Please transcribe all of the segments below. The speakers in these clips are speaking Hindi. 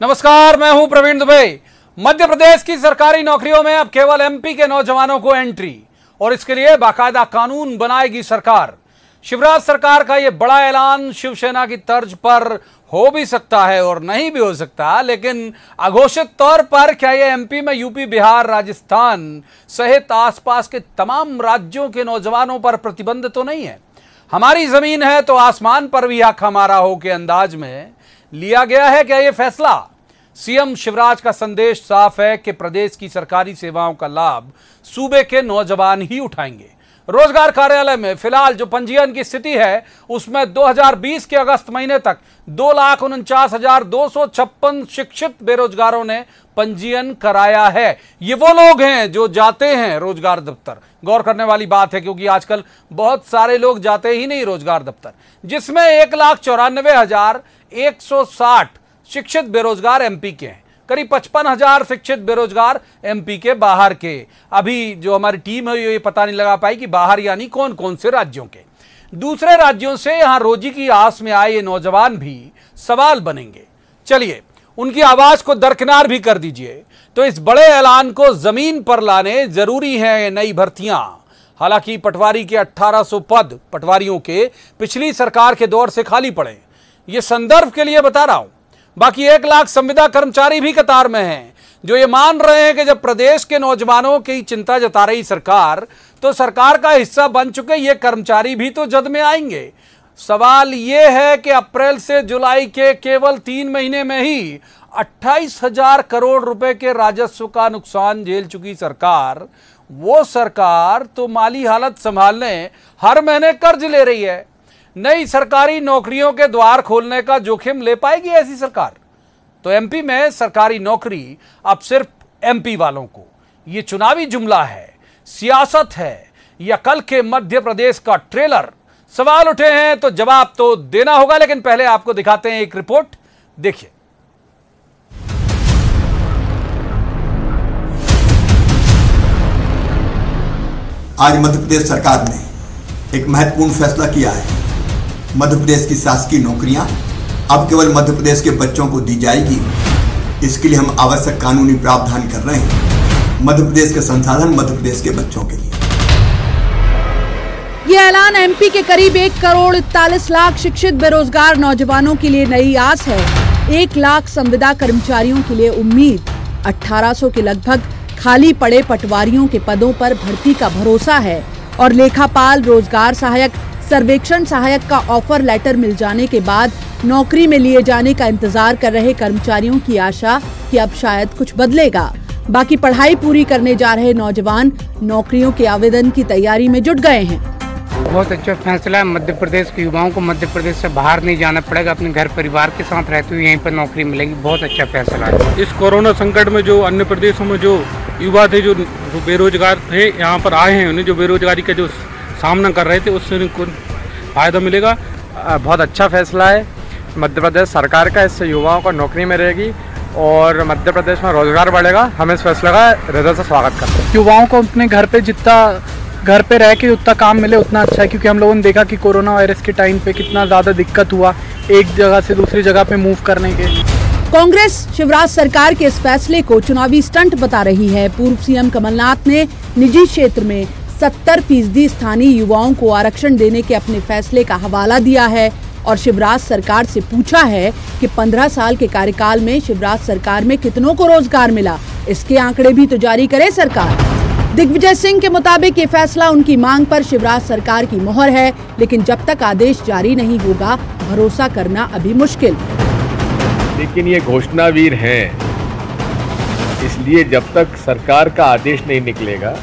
नमस्कार, मैं हूं प्रवीण दुबे। मध्य प्रदेश की सरकारी नौकरियों में अब केवल एमपी के नौजवानों को एंट्री, और इसके लिए बाकायदा कानून बनाएगी सरकार। शिवराज सरकार का यह बड़ा ऐलान शिवसेना की तर्ज पर हो भी सकता है और नहीं भी हो सकता, लेकिन अघोषित तौर पर क्या यह एमपी में यूपी, बिहार, राजस्थान सहित आसपास के तमाम राज्यों के नौजवानों पर प्रतिबंध तो नहीं है। हमारी जमीन है तो आसमान पर भी हक हमारा हो के अंदाज में लिया गया है क्या यह फैसला? सीएम शिवराज का संदेश साफ है कि प्रदेश की सरकारी सेवाओं का लाभ सूबे के नौजवान ही उठाएंगे। रोजगार कार्यालय में फिलहाल जो पंजीयन की स्थिति है उसमें 2020 के अगस्त महीने तक 2,49,256 शिक्षित बेरोजगारों ने पंजीयन कराया है। ये वो लोग हैं जो जाते हैं रोजगार दफ्तर। गौर करने वाली बात है क्योंकि आजकल बहुत सारे लोग जाते ही नहीं रोजगार दफ्तर, जिसमें 1,94,160 शिक्षित बेरोजगार एमपी के हैं। करीब 55,000 शिक्षित बेरोजगार एमपी के बाहर के। अभी जो हमारी टीम है ये पता नहीं लगा पाई कि बाहर यानी कौन कौन से राज्यों के। दूसरे राज्यों से यहां रोजी की आस में आए ये नौजवान भी सवाल बनेंगे। चलिए उनकी आवाज को दरकिनार भी कर दीजिए। तो इस बड़े ऐलान को जमीन पर लाने जरूरी है नई भर्तियां। हालांकि पटवारी के 1800 पद पटवारियों के पिछली सरकार के दौर से खाली पड़े, ये संदर्भ के लिए बता रहा हूं। बाकी 1 लाख संविदा कर्मचारी भी कतार में हैं, जो ये मान रहे हैं कि जब प्रदेश के नौजवानों की चिंता जता रही सरकार, तो सरकार का हिस्सा बन चुके ये कर्मचारी भी तो जद में आएंगे। सवाल ये है कि अप्रैल से जुलाई के केवल 3 महीने में ही 28,000 करोड़ रुपए के राजस्व का नुकसान झेल चुकी सरकार, वो सरकार तो माली हालत संभालने हर महीने कर्ज ले रही है। नई सरकारी नौकरियों के द्वार खोलने का जोखिम ले पाएगी ऐसी सरकार? तो एमपी में सरकारी नौकरी अब सिर्फ एमपी वालों को। यह चुनावी जुमला है, सियासत है, या कल के मध्य प्रदेश का ट्रेलर? सवाल उठे हैं तो जवाब तो देना होगा, लेकिन पहले आपको दिखाते हैं एक रिपोर्ट, देखिए। आज मध्य प्रदेश सरकार ने एक महत्वपूर्ण फैसला किया है। मध्य प्रदेश की शासकीय नौकरियां अब केवल मध्य प्रदेश के बच्चों को दी जाएगी। इसके लिए हम आवश्यक कानूनी प्रावधान कर रहे हैं, मध्य प्रदेश के संसाधन मध्य प्रदेश के बच्चों के लिए। ये ऐलान एमपी के करीब 1,41,00,000 शिक्षित बेरोजगार नौजवानों के लिए नई आस है। 1 लाख संविदा कर्मचारियों के लिए उम्मीद। 1800 के लगभग खाली पड़े पटवारियों के पदों पर भर्ती का भरोसा है, और लेखापाल, रोजगार सहायक, सर्वेक्षण सहायक का ऑफर लेटर मिल जाने के बाद नौकरी में लिए जाने का इंतजार कर रहे कर्मचारियों की आशा कि अब शायद कुछ बदलेगा। बाकी पढ़ाई पूरी करने जा रहे नौजवान नौकरियों के आवेदन की तैयारी में जुट गए हैं। बहुत अच्छा फैसला है। मध्य प्रदेश के युवाओं को मध्य प्रदेश से बाहर नहीं जाना पड़ेगा, अपने घर परिवार के साथ रहते हुए यहीं पर नौकरी मिलेगी। बहुत अच्छा फैसला है। इस कोरोना संकट में जो अन्य प्रदेशों में जो युवा थे, जो बेरोजगार थे, यहाँ पर आए हैं, उन्हें जो बेरोजगारी का जो सामना कर रहे थे उससे उनको फायदा मिलेगा। बहुत अच्छा फैसला है मध्य प्रदेश सरकार का। इससे युवाओं को नौकरी में रहेगी और मध्य प्रदेश में रोजगार बढ़ेगा। हम इस फैसले का हृदय से स्वागत करते हैं। युवाओं को अपने घर पे जितना घर पे रह के उतना काम मिले उतना अच्छा है, क्योंकि हम लोगों ने देखा कि कोरोना वायरस के टाइम पे कितना ज़्यादा दिक्कत हुआ एक जगह से दूसरी जगह पे मूव करने के। कांग्रेस शिवराज सरकार के इस फैसले को चुनावी स्टंट बता रही है। पूर्व सीएम कमलनाथ ने निजी क्षेत्र में 70% स्थानीय युवाओं को आरक्षण देने के अपने फैसले का हवाला दिया है, और शिवराज सरकार से पूछा है कि 15 साल के कार्यकाल में शिवराज सरकार में कितनों को रोजगार मिला। इसके आंकड़े भी तो जारी करे सरकार। दिग्विजय सिंह के मुताबिक ये फैसला उनकी मांग पर शिवराज सरकार की मोहर है, लेकिन जब तक आदेश जारी नहीं होगा भरोसा करना अभी मुश्किल। लेकिन ये घोषणावीर हैं, इसलिए जब तक सरकार का आदेश नहीं निकलेगा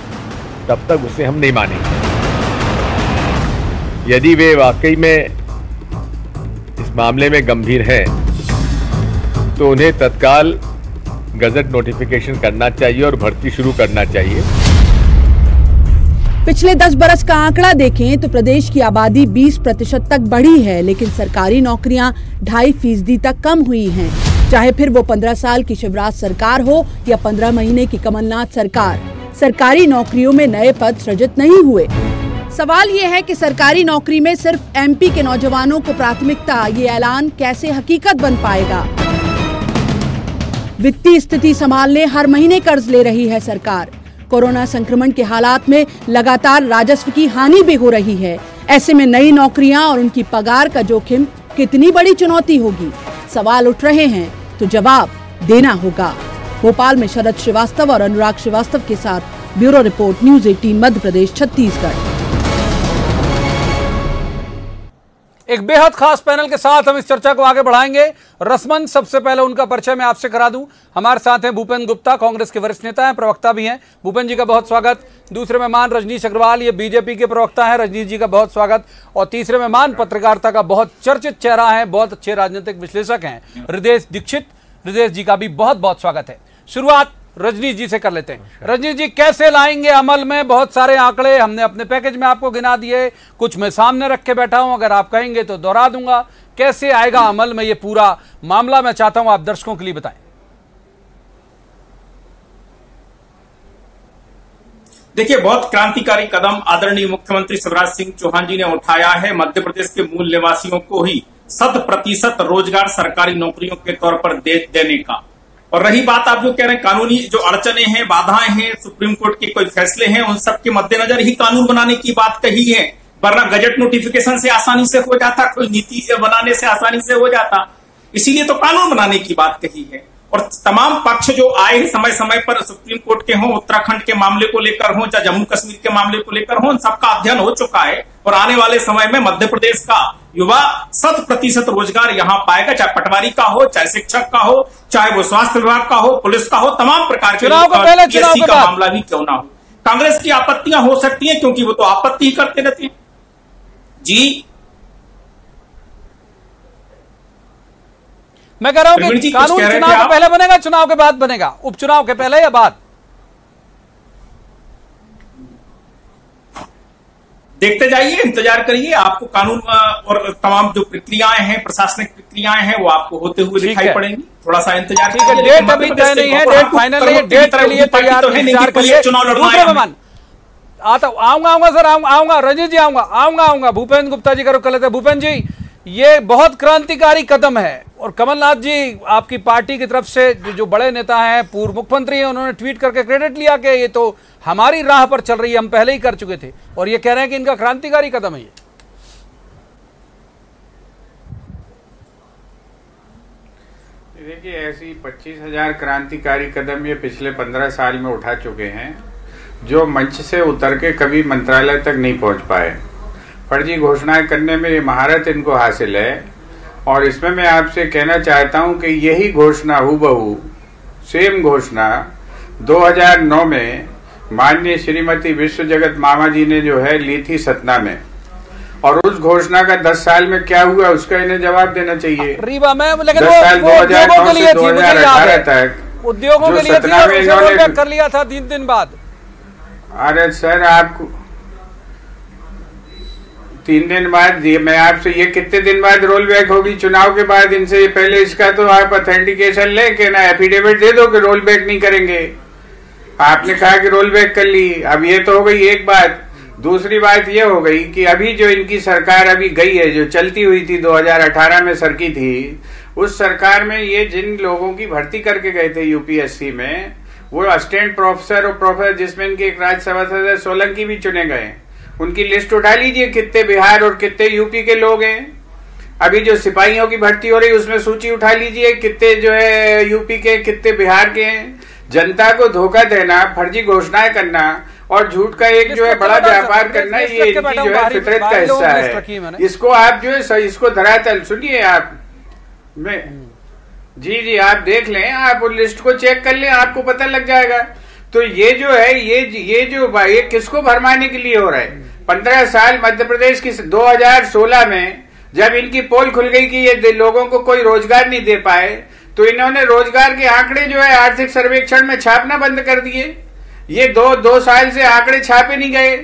तब तक उसे हम नहीं मानेंगे। यदि वे वाकई में इस मामले में गंभीर हैं तो उन्हें तत्काल गजट नोटिफिकेशन करना चाहिए और भर्ती शुरू करना चाहिए। पिछले 10 बरस का आंकड़ा देखें तो प्रदेश की आबादी 20% तक बढ़ी है, लेकिन सरकारी नौकरियां 2.5% तक कम हुई हैं। चाहे फिर वो 15 साल की शिवराज सरकार हो या 15 महीने की कमलनाथ सरकार, सरकारी नौकरियों में नए पद सृजित नहीं हुए। सवाल ये है कि सरकारी नौकरी में सिर्फ एमपी के नौजवानों को प्राथमिकता, ये ऐलान कैसे हकीकत बन पाएगा? वित्तीय स्थिति संभालने हर महीने कर्ज ले रही है सरकार। कोरोना संक्रमण के हालात में लगातार राजस्व की हानि भी हो रही है। ऐसे में नई नौकरियां और उनकी पगार का जोखिम कितनी बड़ी चुनौती होगी? सवाल उठ रहे हैं तो जवाब देना होगा। भोपाल में शरद श्रीवास्तव और अनुराग श्रीवास्तव के साथ bureau report, news 18 Madhya Pradesh Chhattisgarh. एक बेहद खास पैनल के साथ हम इस चर्चा को आगे बढ़ाएंगे। रसमन, सबसे पहले उनका परिचय मैं आपसे करा दूं। हमारे साथ हैं भूपेंद्र गुप्ता, कांग्रेस के वरिष्ठ नेता हैं, प्रवक्ता भी हैं। भूपेंद्र जी का बहुत स्वागत। दूसरे मेहमान रजनीश अग्रवाल, ये बीजेपी के प्रवक्ता हैं, रजनीश जी का बहुत स्वागत। और तीसरे मेहमान पत्रकारिता का बहुत चर्चित चेहरा है, बहुत अच्छे राजनीतिक विश्लेषक हैं, हृदयेश दीक्षित। हृदयेश जी का भी बहुत बहुत स्वागत है। शुरुआत रजनीश जी से कर लेते हैं। रजनीश जी, कैसे लाएंगे अमल में? बहुत सारे आंकड़े हमने अपने पैकेज में आपको गिना दिए, कुछ मैं सामने रख के बैठा हूं, अगर आप कहेंगे तो दोहरा दूंगा। कैसे आएगा अमल में ये पूरा मामला? मैं चाहता हूं आप दर्शकों के लिए बताएं। देखिए, बहुत क्रांतिकारी कदम आदरणीय मुख्यमंत्री शिवराज सिंह चौहान जी ने उठाया है। मध्य प्रदेश के मूल निवासियों को ही 100% रोजगार सरकारी नौकरियों के तौर पर देने का। और रही बात आप जो कह रहे हैं, कानूनी जो अड़चने हैं, बाधाएं हैं, सुप्रीम कोर्ट के कोई फैसले हैं, उन सब के मद्देनजर ही कानून बनाने की बात कही है, वरना गजट नोटिफिकेशन से आसानी से हो जाता, कोई नीति बनाने से आसानी से हो जाता। इसीलिए तो कानून बनाने की बात कही है। और तमाम पक्ष जो आए हैं समय समय पर, सुप्रीम कोर्ट के हों, उत्तराखंड के मामले को लेकर हों, चाहे जम्मू कश्मीर के मामले को लेकर हों, सबका अध्ययन हो चुका है। और आने वाले समय में मध्य प्रदेश का युवा 100% रोजगार यहां पाएगा, चाहे पटवारी का हो, चाहे शिक्षक का हो, चाहे वो स्वास्थ्य विभाग का हो, पुलिस का हो, तमाम प्रकार के पीएससी का मामला भी क्यों ना हो। कांग्रेस की आपत्तियां हो सकती हैं, क्योंकि वो तो आपत्ति ही करते रहते हैं। जी, मैं कह रहा हूं कि कानून चुनाव के पहले बनेगा, चुनाव के बाद बनेगा? उपचुनाव के पहले या बाद? देखते जाइए, इंतजार करिए। आपको कानून और तमाम जो प्रक्रियाएं हैं, प्रशासनिक प्रक्रियाएं हैं, वो आपको होते हुए दिखाई पड़ेंगी। थोड़ा सा इंतजार कीजिए। डेट अभी तय नहीं है, डेट फाइनल नहीं है, डेट के लिए तैयार इंतजार करिए। चुनाव लड़ना आता आऊंगा सर, आऊंगा रजनीश जी, आऊंगा। भूपेंद्र गुप्ता जी का रुख कर लेते हैं। भूपेंद्र जी, ये बहुत क्रांतिकारी कदम है। और कमलनाथ जी, आपकी पार्टी की तरफ से जो बड़े नेता हैं, पूर्व मुख्यमंत्री हैं, उन्होंने ट्वीट करके क्रेडिट लिया कि ये तो हमारी राह पर चल रही है, हम पहले ही कर चुके थे। और ये कह रहे हैं कि इनका क्रांतिकारी कदम है ये। देखिए, ऐसी 25,000 क्रांतिकारी कदम ये पिछले 15 साल में उठा चुके हैं, जो मंच से उतर के कभी मंत्रालय तक नहीं पहुंच पाए। फर्जी घोषणाएं करने में ये महारत इनको हासिल है। और इसमें मैं आपसे कहना चाहता हूं कि यही घोषणा हूबहू सेम घोषणा 2009 में माननीय श्रीमती विश्व जगत मामा जी ने जो है ली थी सतना में। और उस घोषणा का 10 साल में क्या हुआ, उसका इन्हें जवाब देना चाहिए। रीवा में, लेकिन 10 साल 2009 से 2018 तक उद्योगों के लिए थी, कर लिया था 3 दिन बाद। अरे सर, आपको 3 दिन बाद, मैं आपसे ये कितने दिन बाद रोल बैक होगी? चुनाव के बाद। इनसे पहले इसका तो आप ऑथेंटिकेशन ले के ना एफिडेविट दे दो कि रोल बैक नहीं करेंगे। आपने कहा कि रोल बैक कर ली। अब ये तो हो गई एक बात। दूसरी बात ये हो गई कि अभी जो इनकी सरकार अभी गई है, जो चलती हुई थी 2018 में सरकी थी, उस सरकार में ये जिन लोगों की भर्ती करके गए थे यूपीएससी में, वो असिस्टेंट प्रोफेसर और प्रोफेसर, जिसमें इनके एक राज्यसभा सदस्य सोलंकी भी चुने गए, उनकी लिस्ट उठा लीजिए, कितने बिहार और कितने यूपी के लोग हैं। अभी जो सिपाहियों की भर्ती हो रही है उसमें सूची उठा लीजिए, कितने जो है यूपी के, कितने बिहार के हैं। जनता को धोखा देना, फर्जी घोषणाएं करना और झूठ का एक जो है बड़ा व्यापार करना, ये इनकी जो है फितरत का हिस्सा है। इसको आप जो है इसको धरातल सुनिए आप में जी आप देख लें, आप उस लिस्ट को चेक कर लें, आपको पता लग जाएगा। तो ये जो है ये किसको भरमाने के लिए हो रहा है? 15 साल मध्य प्रदेश की 2016 में जब इनकी पोल खुल गई कि ये लोगों को कोई रोजगार नहीं दे पाए, तो इन्होंने रोजगार के आंकड़े जो है आर्थिक सर्वेक्षण में छापना बंद कर दिए। ये दो साल से आंकड़े छापे नहीं गए।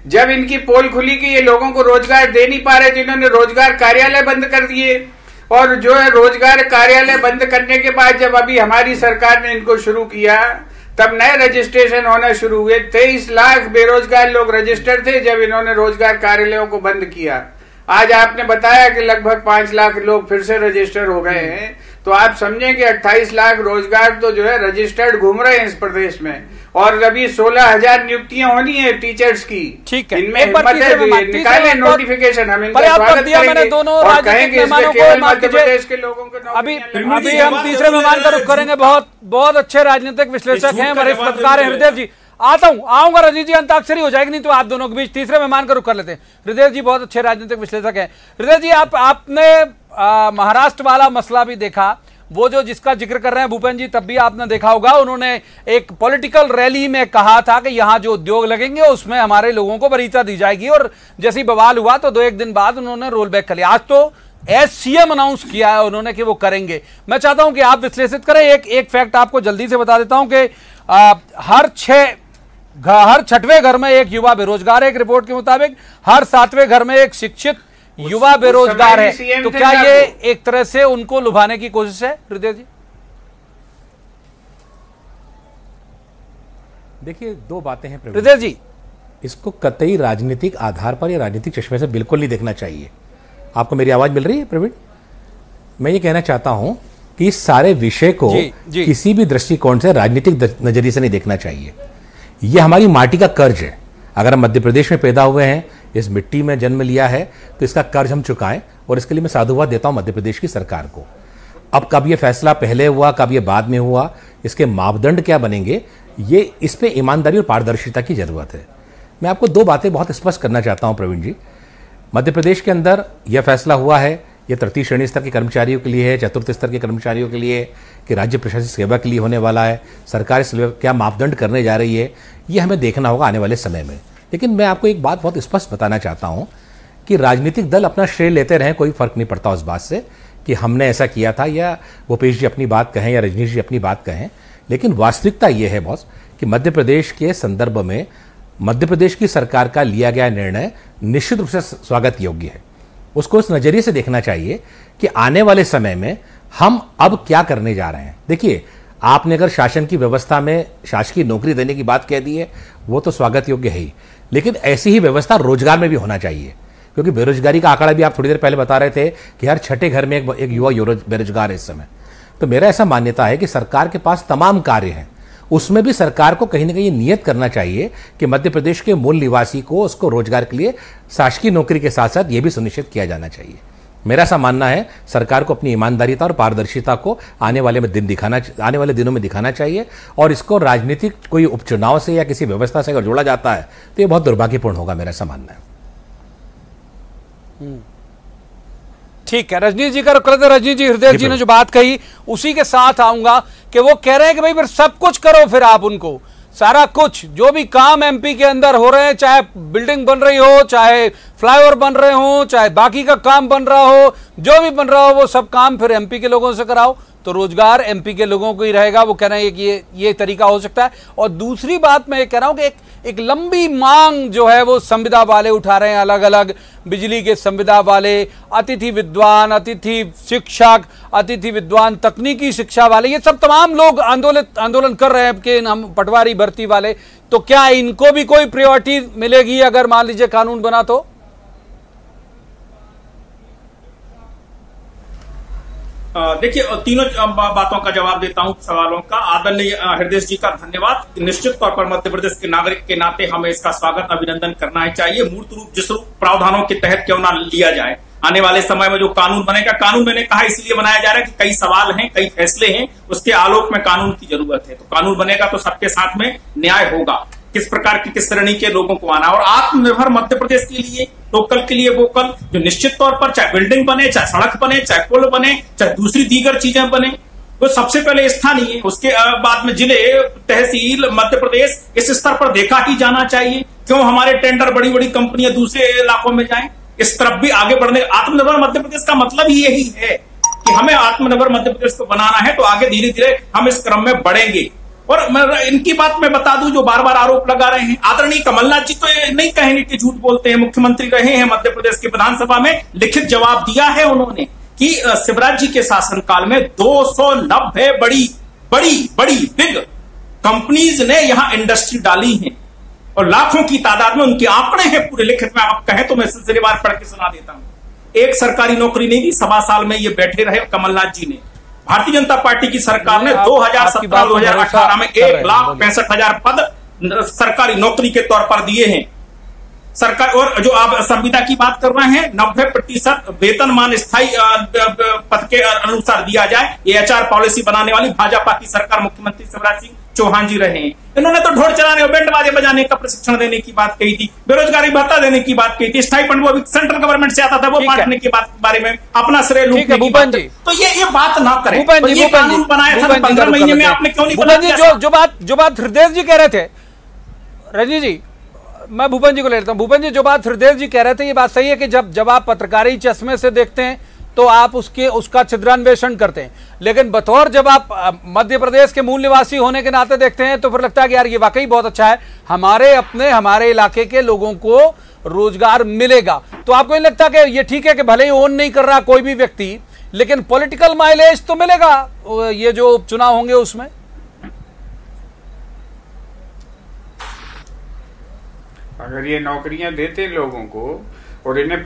जब इनकी पोल खुली कि ये लोगों को रोजगार दे नहीं पा रहे, तो इन्होंने रोजगार कार्यालय बंद कर दिए। और जो है रोजगार कार्यालय बंद करने के बाद जब अभी हमारी सरकार ने इनको शुरू किया, तब नए रजिस्ट्रेशन होना शुरू हुए। 23 लाख बेरोजगार लोग रजिस्टर्ड थे जब इन्होंने रोजगार कार्यालयों को बंद किया। आज आपने बताया कि लगभग 5 लाख लोग फिर से रजिस्टर हो गए हैं। तो आप समझें कि 28 लाख रोजगार तो जो है रजिस्टर्ड घूम रहे हैं इस प्रदेश में, और अभी 16,000 नियुक्तियां होनी है टीचर्स की। ठीक है, इनमें हिम्मत है, निकाले नोटिफिकेशन, हम इनका स्वागत करेंगे और कहेंगे इसमें केवल मध्य प्रदेश के लोगों को। अभी हम तीसरे मेहमान का रुख करेंगे। बहुत अच्छे राजनीतिक विश्लेषक हैं, वरिष्ठ पत्रकार हैं हृदय जी। आऊंगा रजनीश जी, अंताक्षरी हो जाएगी नहीं तो आप दोनों के बीच तीसरे मेहमान का रुख कर लेते हैं। हृदय जी बहुत अच्छे राजनीतिक विश्लेषक हैं। हृदय जी, आपने महाराष्ट्र वाला मसला भी देखा, वो जो जिसका जिक्र कर रहे हैं भूपेंद्र जी, तब भी आपने देखा होगा, उन्होंने एक पॉलिटिकल रैली में कहा था कि यहां जो उद्योग लगेंगे उसमें हमारे लोगों को वरीयता दी जाएगी, और जैसे ही बवाल हुआ तो 2-1 दिन बाद उन्होंने रोल बैक कर लिया। आज तो एज सीएम अनाउंस किया है उन्होंने कि वो करेंगे। मैं चाहता हूं कि आप विश्लेषित करें। एक फैक्ट आपको जल्दी से बता देता हूं कि हर 6वें घर में एक युवा बेरोजगार है, एक रिपोर्ट के मुताबिक। हर 7वें घर में एक शिक्षित युवा बेरोजगार है। तो क्या ये एक तरह से उनको लुभाने की कोशिश है हृदय जी? देखिए, दो बातें हैं हृदय जी, इसको कतई राजनीतिक आधार पर या राजनीतिक चश्मे से बिल्कुल नहीं देखना चाहिए। आपको मेरी आवाज मिल रही है प्रवीण? मैं ये कहना चाहता हूं कि इस सारे विषय को किसी भी दृष्टिकोण से राजनीतिक नजरिए से नहीं देखना चाहिए। यह हमारी माटी का कर्ज है। अगर हम मध्य प्रदेश में पैदा हुए हैं, इस मिट्टी में जन्म लिया है, तो इसका कर्ज हम चुकाएं, और इसके लिए मैं साधुवाद देता हूं मध्य प्रदेश की सरकार को। अब कब ये फैसला पहले हुआ, कब ये बाद में हुआ, इसके मापदंड क्या बनेंगे, ये इस पे ईमानदारी और पारदर्शिता की जरूरत है। मैं आपको दो बातें बहुत स्पष्ट करना चाहता हूं प्रवीण जी। मध्य प्रदेश के अंदर यह फैसला हुआ है, यह तृतीय श्रेणी स्तर के कर्मचारियों के लिए है, चतुर्थ स्तर के कर्मचारियों के लिए, कि राज्य प्रशासनिक सेवा के लिए होने वाला है। सरकार इस क्या मापदंड करने जा रही है, यह हमें देखना होगा आने वाले समय में। लेकिन मैं आपको एक बात बहुत स्पष्ट बताना चाहता हूं कि राजनीतिक दल अपना श्रेय लेते रहें, कोई फर्क नहीं पड़ता उस बात से कि हमने ऐसा किया था, या भूपेश जी अपनी बात कहें या रजनीश जी अपनी बात कहें। लेकिन वास्तविकता यह है बॉस कि मध्य प्रदेश के संदर्भ में मध्य प्रदेश की सरकार का लिया गया निर्णय निश्चित रूप से स्वागत योग्य है। उसको इस नजरिए से देखना चाहिए कि आने वाले समय में हम अब क्या करने जा रहे हैं। देखिए, आपने अगर शासन की व्यवस्था में शासकीय नौकरी देने की बात कह दी है, वो तो स्वागत योग्य है ही, लेकिन ऐसी ही व्यवस्था रोजगार में भी होना चाहिए। क्योंकि बेरोजगारी का आंकड़ा भी आप थोड़ी देर पहले बता रहे थे कि हर 6ठे घर में एक युवा बेरोजगार है इस समय। तो मेरा ऐसा मान्यता है कि सरकार के पास तमाम कार्य हैं, उसमें भी सरकार को कहीं ना कहीं नियत करना चाहिए कि मध्य प्रदेश के मूल निवासी को उसको रोजगार के लिए शासकीय नौकरी के साथ साथ यह भी सुनिश्चित किया जाना चाहिए। मेरा ऐसा मानना है सरकार को अपनी ईमानदारीता और पारदर्शिता को आने वाले दिनों में दिखाना चाहिए, और इसको राजनीतिक कोई उपचुनाव से या किसी व्यवस्था से अगर जोड़ा जाता है तो ये बहुत दुर्भाग्यपूर्ण होगा, मेरा ऐसा मानना है। ठीक है, रजनीश जी का रुख करते। रजनीश जी, हृदय जी ने जो बात कही उसी के साथ आऊंगा कि वो कह रहे हैं कि भाई फिर सब कुछ करो, फिर आप उनको सारा कुछ जो भी काम एमपी के अंदर हो रहे हैं, चाहे बिल्डिंग बन रही हो, चाहे फ्लाईओवर बन रहे हो, चाहे बाकी का काम बन रहा हो, जो भी बन रहा हो, वो सब काम फिर एमपी के लोगों से कराओ, तो रोजगार एमपी के लोगों को ही रहेगा। वो कह रहे हैं कि ये तरीका हो सकता है। और दूसरी बात मैं ये कह रहा हूं कि एक लंबी मांग जो है वो संविदा वाले उठा रहे हैं, अलग अलग बिजली के संविदा वाले, अतिथि विद्वान, अतिथि शिक्षक, अतिथि विद्वान तकनीकी शिक्षा वाले, ये सब तमाम लोग आंदोलन कर रहे हैं कि हम पटवारी भर्ती वाले। तो क्या इनको भी कोई प्रायोरिटी मिलेगी अगर मान लीजिए कानून बना तो? देखिए, तीनों बातों का जवाब देता हूं, सवालों का। आदरणीय हृदय जी का धन्यवाद। निश्चित तौर पर मध्य प्रदेश के नागरिक के नाते हमें इसका स्वागत अभिनंदन करना ही चाहिए। मूर्त रूप जिस प्रावधानों के तहत क्यों ना लिया जाए। आने वाले समय में जो कानून बनेगा, कानून मैंने कहा इसलिए बनाया जा रहा है कि कई सवाल हैं, कई फैसले हैं, उसके आलोक में कानून की जरूरत है। तो कानून बनेगा तो सबके साथ में न्याय होगा। किस प्रकार की किस श्रेणी के लोगों को आना, और आत्मनिर्भर मध्य प्रदेश के लिए, लोकल के लिए वोकल, जो निश्चित तौर पर चाहे बिल्डिंग बने, चाहे सड़क बने, चाहे पुल बने, चाहे दूसरी दीगर चीजें बने, वो सबसे पहले स्थानीय, उसके बाद में जिले, तहसील, मध्य प्रदेश, इस स्तर पर देखा ही जाना चाहिए। क्यों हमारे टेंडर बड़ी बड़ी कंपनियां दूसरे इलाकों में जाएं? इस तरफ भी आगे बढ़ने। आत्मनिर्भर मध्य प्रदेश का मतलब ही यही है कि हमें आत्मनिर्भर मध्य प्रदेश को बनाना है, तो आगे धीरे धीरे हम इस क्रम में बढ़ेंगे। और इनकी बात मैं बता दूं, जो बार बार आरोप लगा रहे हैं, आदरणीय कमलनाथ जी तो ये नहीं कहेंगे कि झूठ बोलते हैं। मुख्यमंत्री रहे हैं मध्य प्रदेश के, विधानसभा में लिखित जवाब दिया है उन्होंने कि शिवराज जी के शासनकाल में 290 बड़ी बिग कंपनीज ने यहां इंडस्ट्री डाली है, और लाखों की तादाद में उनके आंकड़े हैं पूरे लिखित में। आप कहें तो मैं सिलसिलेवार पढ़ के सुना देता हूं। एक सरकारी नौकरी नहीं दी, 1.25 साल में ये बैठे रहे कमलनाथ जी ने। भारतीय जनता पार्टी की सरकार ने 2017-2018 में 1,65,000 पद सरकारी नौकरी के तौर पर दिए हैं। सरकार, और जो आप संविदा की बात कर रहे हैं, 90% वेतनमान स्थायी पद के अनुसार दिया जाए, ये HR पॉलिसी बनाने वाली भाजपा की सरकार मुख्यमंत्री शिवराज सिंह चौहान जी रहे हैं। इन्होंने तो ढोल चलाने और बैंड बाजे बजाने का प्रशिक्षण देने की बात कही थी, बेरोजगारी भत्ता देने की बात कही थी, स्टाइपेंड वो सेंट्रल गवर्नमेंट से आता था वो बांटने के बारे में अपना श्रेय लूटने की बात। तो ये बात ना करें। ये कानून बनाया था 15 महीने में, आपने क्यों नहीं बनाया? जो बात हृदय जी कह रहे थे, रजनी जी, मैं भूपेन जी को ले लेता हूं। भूपेन जी, जो बात हृदय जी कह रहे थे, ये बात सही है कि जब आप पत्रकारी चश्मे से देखते हैं तो आप उसका छिद्रान्वेषण करते हैं, लेकिन बतौर जब आप मध्य प्रदेश के मूल निवासी होने के नाते देखते हैं तो फिर लगता है कि यार ये वाकई बहुत अच्छा है, हमारे इलाके के लोगों को रोजगार मिलेगा। तो आपको नहीं लगता कि ये ठीक है कि भले ही ओन नहीं कर रहा कोई भी व्यक्ति, लेकिन पॉलिटिकल माइलेज तो मिलेगा ये जो उपचुनाव होंगे उसमें? अगर ये नौकरियां देते लोगों को और इन्हें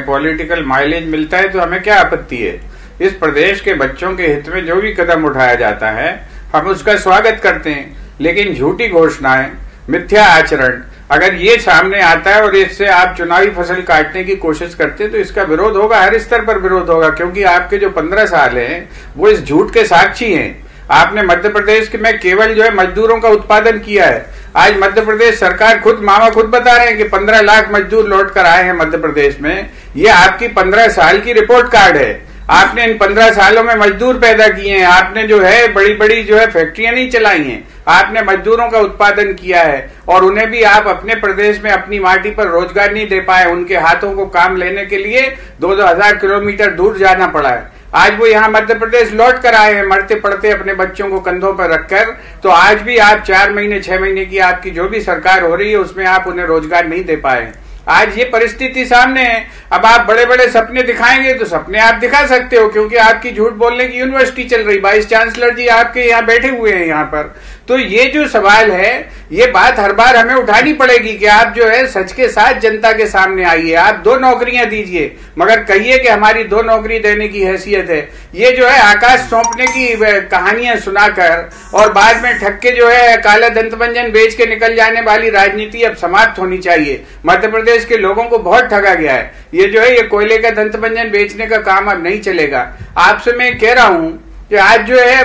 पॉलिटिकल माइलेज मिलता है तो हमें क्या आपत्ति है? इस प्रदेश के बच्चों के हित में जो भी कदम उठाया जाता है हम उसका स्वागत करते हैं, लेकिन झूठी घोषणाएं, मिथ्या आचरण अगर ये सामने आता है और इससे आप चुनावी फसल काटने की कोशिश करते हैं तो इसका विरोध होगा, हर स्तर पर विरोध होगा, क्योंकि आपके जो 15 साल हैं वो इस झूठ के साक्षी हैं। आपने मध्य प्रदेश में केवल जो है मजदूरों का उत्पादन किया है। आज मध्य प्रदेश सरकार मामा खुद बता रहे हैं कि 15 लाख मजदूर लौट कर आए हैं मध्य प्रदेश में। ये आपकी 15 साल की रिपोर्ट कार्ड है। आपने इन 15 सालों में मजदूर पैदा किए हैं, आपने जो है बड़ी बड़ी जो है फैक्ट्रियां नहीं चलाई हैं, आपने मजदूरों का उत्पादन किया है और उन्हें भी आप अपने प्रदेश में अपनी माटी पर रोजगार नहीं दे पाए। उनके हाथों को काम लेने के लिए 2-2 हजार किलोमीटर दूर जाना पड़ा है। आज वो यहाँ मध्य प्रदेश लौट कर आए हैं मरते पड़ते अपने बच्चों को कंधों पर रखकर। तो आज भी आप 4 महीने 6 महीने की आपकी जो भी सरकार हो रही है उसमें आप उन्हें रोजगार नहीं दे पाए। आज ये परिस्थिति सामने है। अब आप बड़े बड़े सपने दिखाएंगे तो सपने आप दिखा सकते हो, क्योंकि आपकी झूठ बोलने की यूनिवर्सिटी चल रही, वाइस चांसलर जी आपके यहाँ बैठे हुए हैं यहाँ पर। तो ये जो सवाल है, ये बात हर बार हमें उठानी पड़ेगी कि आप जो है सच के साथ जनता के सामने आइए। आप 2 नौकरियां दीजिए, मगर कहिए कि हमारी 2 नौकरी देने की हैसियत है। ये जो है आकाश सौंपने की कहानियां सुनाकर और बाद में ठक्के जो है काला दंतमंजन बेच के निकल जाने वाली राजनीति अब समाप्त होनी चाहिए। मध्य प्रदेश के लोगों को बहुत ठगा गया है। ये जो है ये कोयले का दंतमंजन बेचने का काम अब नहीं चलेगा। आपसे मैं कह रहा हूं कि आज जो है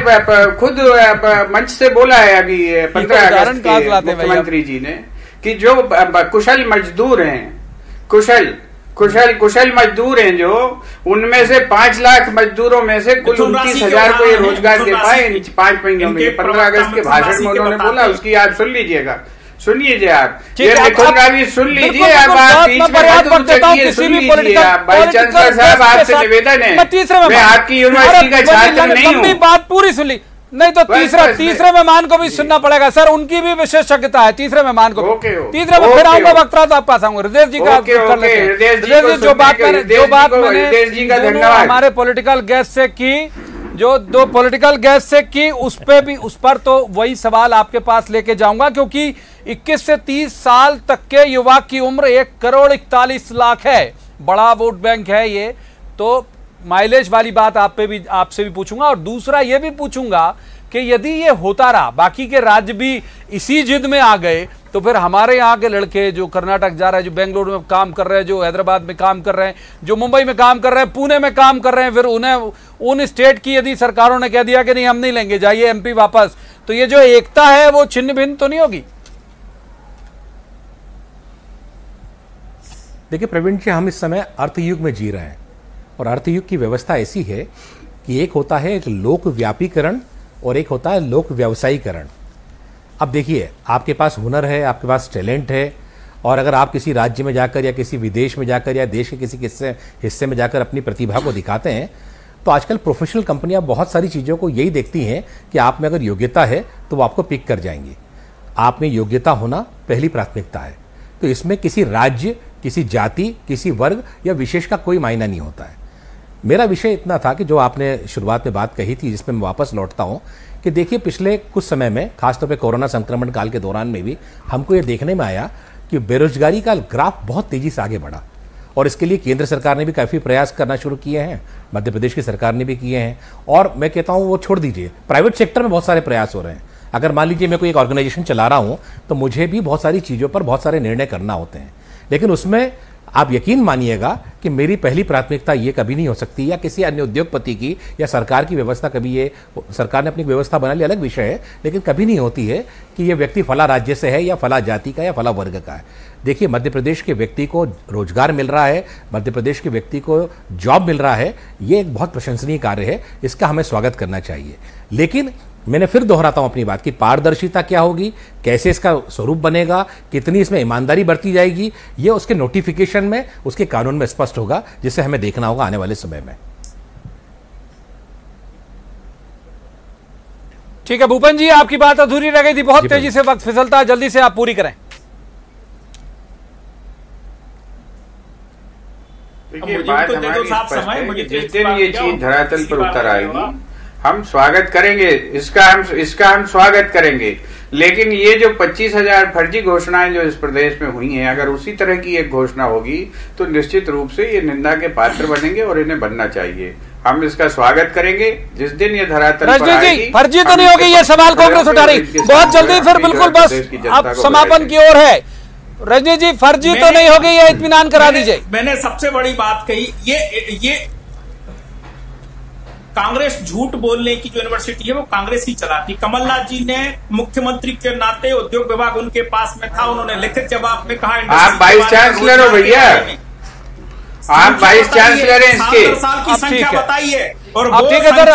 खुद मंच से बोला है अभी 15 अगस्त के मुख्यमंत्री जी ने कि जो कुशल मजदूर हैं, कुशल मजदूर हैं जो, उनमें से 5 लाख मजदूरों में से कुल 29,000 को ये रोजगार दे पाए इन 5 महीनों में। 15 अगस्त के भाषण में उन्होंने बोला, उसकी आप सुन लीजिएगा, सुनिए आप, ये मिथुन का भी सुन लीजिए। अब आप बीच में सुन लीजिए आप। वाइस चांसलर साहब आपसे निवेदन है, मैं आपकी यूनिवर्सिटी का छात्र नहीं हूँ। बात पूरी सुन ली, नहीं तो तीसरे मेहमान को भी सुनना पड़ेगा सर, उनकी भी विशेषज्ञता है। तीसरे मेहमान को तीसरे में फिर आऊंगा, वक्ता तो आप पास आऊंगा। हृदय जी का कर लेते हैं। हृदय जी, जो बात मैंने हमारे पॉलिटिकल गेस्ट से की, जो 2 पॉलिटिकल गेस्ट से की, उस पर तो वही सवाल आपके पास लेके जाऊंगा, क्योंकि 21 से 30 साल तक के युवा की उम्र 1,41,00,000 है। बड़ा वोट बैंक है ये। तो माइलेज वाली बात आपसे भी पूछूंगा, और दूसरा ये भी पूछूंगा कि यदि ये होता रहा, बाकी के राज्य भी इसी जिद में आ गए, तो फिर हमारे यहाँ के लड़के जो कर्नाटक जा रहे हैं, जो बेंगलुरु में काम कर रहे हैं, जो हैदराबाद में काम कर रहे हैं, जो मुंबई में काम कर रहे हैं, पुणे में काम कर रहे हैं, फिर उन्हें उन स्टेट की यदि सरकारों ने कह दिया कि नहीं हम नहीं लेंगे, जाइए MP वापस, तो ये जो एकता है वो छिन्न भिन्न तो नहीं होगी? देखिए प्रवीण जी, हम इस समय अर्थयुग में जी रहे हैं, और अर्थयुग की व्यवस्था ऐसी है कि एक होता है एक लोक व्यापीकरण और एक होता है लोक व्यवसायीकरण। अब देखिए, आपके पास हुनर है, आपके पास टैलेंट है, और अगर आप किसी राज्य में जाकर या किसी विदेश में जाकर या देश के किसी हिस्से में जाकर अपनी प्रतिभा को दिखाते हैं, तो आजकल प्रोफेशनल कंपनियां बहुत सारी चीज़ों को यही देखती हैं कि आप में अगर योग्यता है तो वो आपको पिक कर जाएंगी। आप में योग्यता होना पहली प्राथमिकता है। तो इसमें किसी राज्य, किसी जाति, किसी वर्ग या विशेष का कोई मायना नहीं होता है। मेरा विषय इतना था कि जो आपने शुरुआत में बात कही थी, जिसमें मैं वापस लौटता हूं कि देखिए, पिछले कुछ समय में, खासतौर पे कोरोना संक्रमण काल के दौरान में भी हमको ये देखने में आया कि बेरोजगारी का ग्राफ बहुत तेजी से आगे बढ़ा, और इसके लिए केंद्र सरकार ने भी काफ़ी प्रयास करना शुरू किए हैं, मध्य प्रदेश की सरकार ने भी किए हैं। और मैं कहता हूँ वो छोड़ दीजिए, प्राइवेट सेक्टर में बहुत सारे प्रयास हो रहे हैं। अगर मान लीजिए मैं कोई एक ऑर्गेनाइजेशन चला रहा हूँ तो मुझे भी बहुत सारी चीज़ों पर बहुत सारे निर्णय करना होते हैं, लेकिन उसमें आप यकीन मानिएगा कि मेरी पहली प्राथमिकता ये कभी नहीं हो सकती, या किसी अन्य उद्योगपति की या सरकार की व्यवस्था कभी, ये सरकार ने अपनी व्यवस्था बना ली अलग विषय है, लेकिन कभी नहीं होती है कि ये व्यक्ति फला राज्य से है या फला जाति का या फला वर्ग का है। देखिए, मध्य प्रदेश के व्यक्ति को रोजगार मिल रहा है, मध्य प्रदेश के व्यक्ति को जॉब मिल रहा है, ये एक बहुत प्रशंसनीय कार्य है, इसका हमें स्वागत करना चाहिए। लेकिन मैंने फिर दोहराता हूं अपनी बात कि पारदर्शिता क्या होगी, कैसे इसका स्वरूप बनेगा, कितनी इसमें ईमानदारी बरती जाएगी, ये उसके नोटिफिकेशन में, उसके कानून में स्पष्ट होगा, जिसे हमें देखना होगा आने वाले समय में। ठीक है भूपेन जी, आपकी बात अधूरी रह गई थी, बहुत तेजी से वक्त फिसलता है, जल्दी से आप पूरी करें। देखिए, बात हमारी स्पष्ट है कि जिस दिन ये चीज धरातल पर उतर आएगी हम स्वागत करेंगे, इसका हम स्वागत करेंगे। लेकिन ये जो 25,000 फर्जी घोषणाएं जो इस प्रदेश में हुई हैं, अगर उसी तरह की एक घोषणा होगी तो निश्चित रूप से ये निंदा के पात्र बनेंगे और इन्हें बनना चाहिए। हम इसका स्वागत करेंगे जिस दिन ये धरातल पर आएगी। फर्जी तो नहीं होगी, ये सवाल कांग्रेस उठा रही बहुत जल्दी, फिर बिल्कुल बस अब समापन की ओर है। रजनी जी, फर्जी तो नहीं होगी, ये इत्मीनान करा दीजिए। मैंने सबसे बड़ी बात कही, ये कांग्रेस झूठ बोलने की जो यूनिवर्सिटी है वो कांग्रेस ही चलाती। कमलनाथ जी ने मुख्यमंत्री के नाते, उद्योग विभाग उनके पास में था, उन्होंने लिखित जवाब में कहा आप वाइस चांसलर हो भैया, आप वाइस चांसलर हैं इसके। साल की संख्या बताइए। और अब ठीक है सर,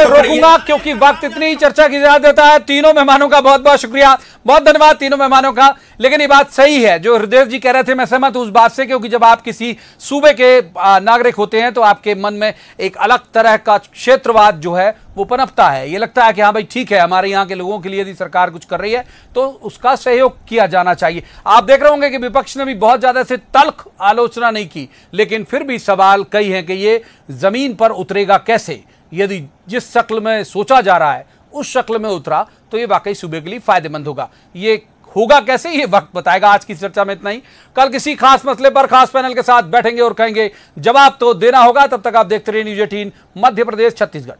रोकूंगा क्योंकि वक्त इतनी ही चर्चा की इजाजत देता है। तीनों मेहमानों का बहुत बहुत शुक्रिया, बहुत धन्यवाद तीनों मेहमानों का। लेकिन ये बात सही है जो हृदय जी कह रहे थे, मैं सहमत हूं उस बात से, क्योंकि जब आप किसी सूबे के नागरिक होते हैं तो आपके मन में एक अलग तरह का क्षेत्रवाद जो है वो पनपता है। ये लगता है कि हाँ भाई ठीक है, हमारे यहाँ के लोगों के लिए यदि सरकार कुछ कर रही है तो उसका सहयोग किया जाना चाहिए। आप देख रहे होंगे कि विपक्ष ने भी बहुत ज्यादा से तल्ख आलोचना नहीं की, लेकिन फिर भी सवाल कई हैं कि ये जमीन पर उतरेगा कैसे। यदि जिस शक्ल में सोचा जा रहा है उस शक्ल में उतरा तो ये वाकई सूबे के लिए फायदेमंद होगा। ये होगा कैसे, ये वक्त बताएगा। आज की चर्चा में इतना ही, कल किसी खास मसले पर खास पैनल के साथ बैठेंगे और कहेंगे, जवाब तो देना होगा। तब तक आप देखते रहिए न्यूज़ 18 मध्य प्रदेश छत्तीसगढ़।